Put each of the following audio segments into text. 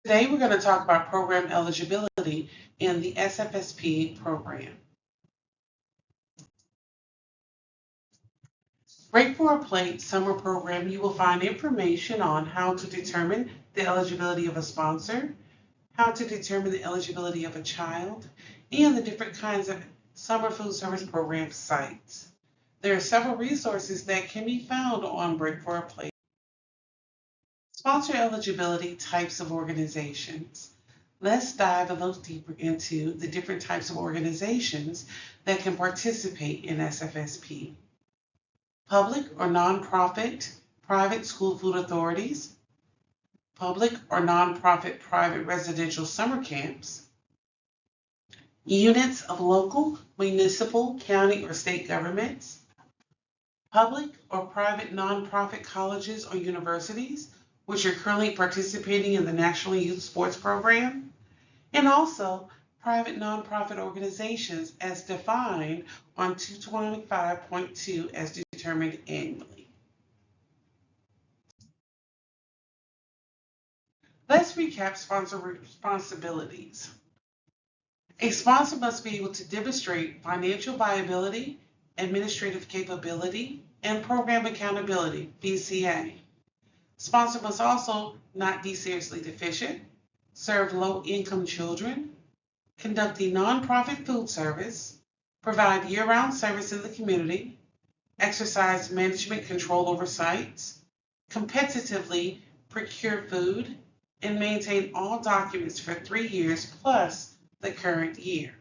Today we're going to talk about program eligibility in the SFSP program. Break for a Plate summer program, you will find information on how to determine the eligibility of a sponsor, how to determine the eligibility of a child, and the different kinds of summer food service program sites. There are several resources that can be found on Break for a Plate. Sponsor eligibility types of organizations. Let's dive a little deeper into the different types of organizations that can participate in SFSP. Public or nonprofit private school food authorities, public or nonprofit private residential summer camps, units of local, municipal, county, or state governments, public or private nonprofit colleges or universities, which are currently participating in the National Youth Sports Program, and also private nonprofit organizations as defined on 225.2 as determined annually. Let's recap sponsor responsibilities. A sponsor must be able to demonstrate financial viability, administrative capability, and program accountability, BCA. Sponsor must also not be seriously deficient, serve low-income children, conduct a nonprofit food service, provide year-round service in the community, exercise management control over sites, competitively procure food, and maintain all documents for 3 years plus the current year.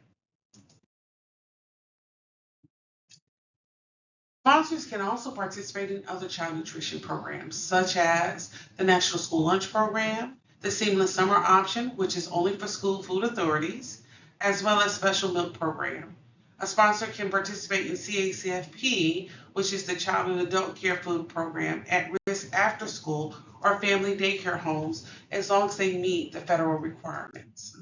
Sponsors can also participate in other child nutrition programs, such as the National School Lunch Program, the Seamless Summer Option, which is only for school food authorities, as well as Special Milk Program. A sponsor can participate in CACFP, which is the Child and Adult Care Food Program, at risk after school or family daycare homes, as long as they meet the federal requirements.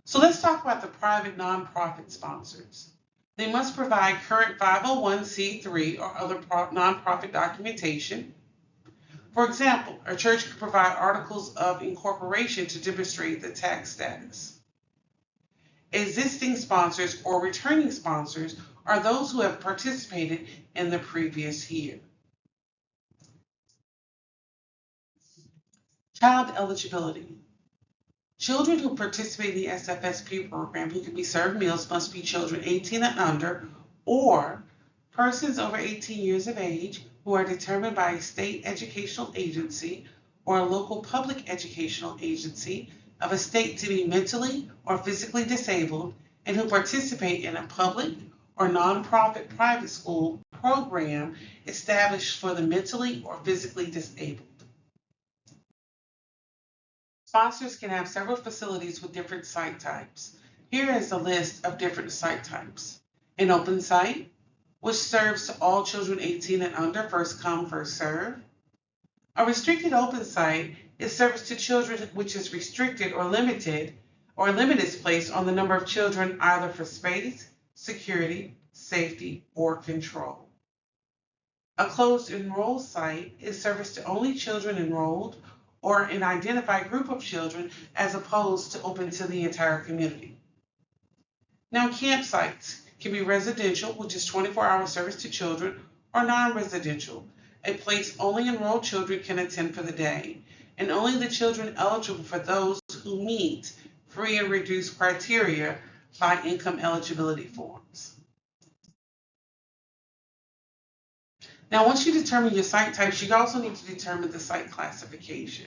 So let's talk about the private nonprofit sponsors. They must provide current 501c3 or other nonprofit documentation. For example, a church could provide articles of incorporation to demonstrate the tax status. Existing sponsors or returning sponsors are those who have participated in the previous year. Child eligibility. Children who participate in the SFSP program who can be served meals must be children 18 and under or persons over 18 years of age who are determined by a state educational agency or a local public educational agency of a state to be mentally or physically disabled and who participate in a public or nonprofit private school program established for the mentally or physically disabled. Sponsors can have several facilities with different site types. Here is a list of different site types. An open site, which serves to all children 18 and under, first come, first serve. A restricted open site is service to children which is restricted or limited is placed on the number of children either for space, security, safety, or control. A closed enrolled site is service to only children enrolled or an identified group of children as opposed to open to the entire community. Now, campsites can be residential, which is 24-hour service to children, or non-residential, a place only enrolled children can attend for the day, and only the children eligible for those who meet free and reduced criteria by income eligibility forms. Now, once you determine your site types, you also need to determine the site classification.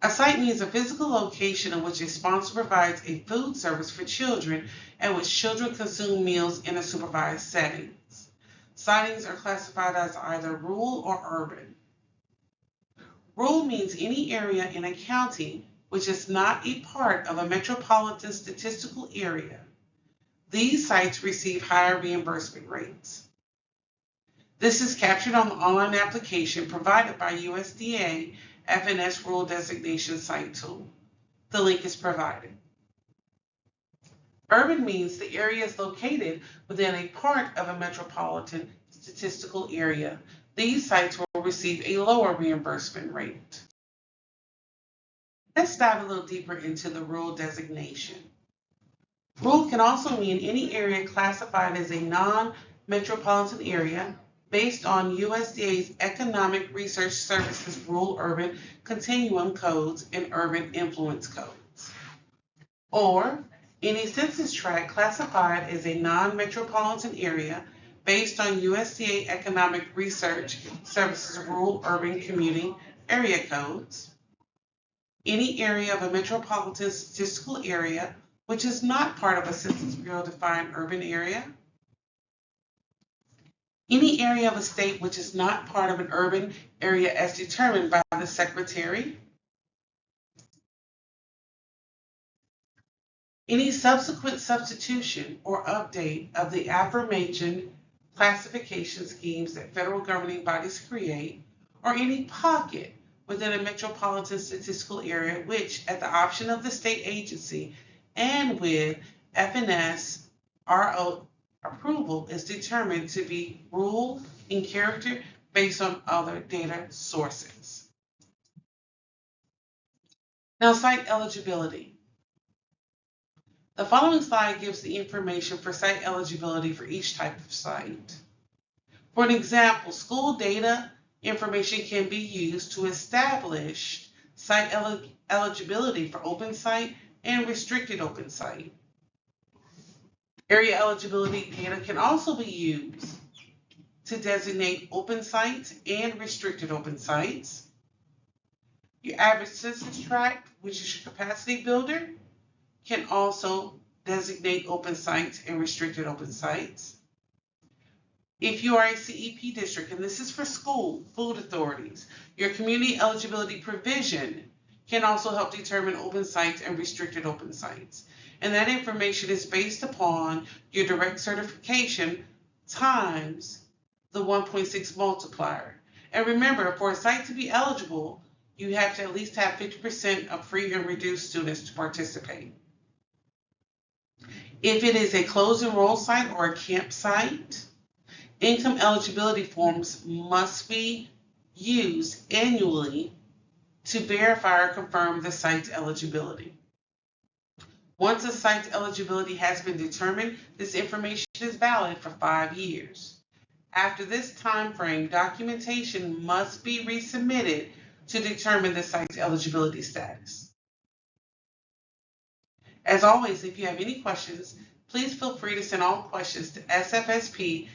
A site means a physical location in which a sponsor provides a food service for children at which children consume meals in a supervised setting. Sightings are classified as either rural or urban. Rural means any area in a county which is not a part of a metropolitan statistical area. These sites receive higher reimbursement rates. This is captured on the online application provided by USDA FNS Rural Designation Site Tool. The link is provided. Urban means the area is located within a part of a metropolitan statistical area. These sites will receive a lower reimbursement rate. Let's dive a little deeper into the rural designation. Rural can also mean any area classified as a non-metropolitan area based on USDA's Economic Research Services Rural-Urban Continuum Codes and Urban Influence Codes. Or any census tract classified as a non-metropolitan area based on USDA Economic Research Services Rural-Urban Commuting Area Codes. Any area of a metropolitan statistical area which is not part of a Census Bureau-defined urban area. Any area of a state which is not part of an urban area as determined by the Secretary. Any subsequent substitution or update of the aforementioned classification schemes that federal governing bodies create, or any pocket within a metropolitan statistical area which, at the option of the state agency and with FNS/RO approval, is determined to be rural in character based on other data sources. Now, site eligibility. The following slide gives the information for site eligibility for each type of site. For an example, school data information can be used to establish site eligibility for open site and restricted open site. Area eligibility data can also be used to designate open sites and restricted open sites. Your average census tract, which is your capacity builder, can also designate open sites and restricted open sites. If you are a CEP district, and this is for school, food authorities, your community eligibility provision can also help determine open sites and restricted open sites. And that information is based upon your direct certification times the 1.6 multiplier. And remember, for a site to be eligible, you have to at least have 50% of free and reduced students to participate. If it is a closed enroll site or a campsite, income eligibility forms must be used annually to verify or confirm the site's eligibility. Once a site's eligibility has been determined, this information is valid for 5 years. After this time frame, documentation must be resubmitted to determine the site's eligibility status. As always, if you have any questions, please feel free to send all questions to sfsp@alsde.edu.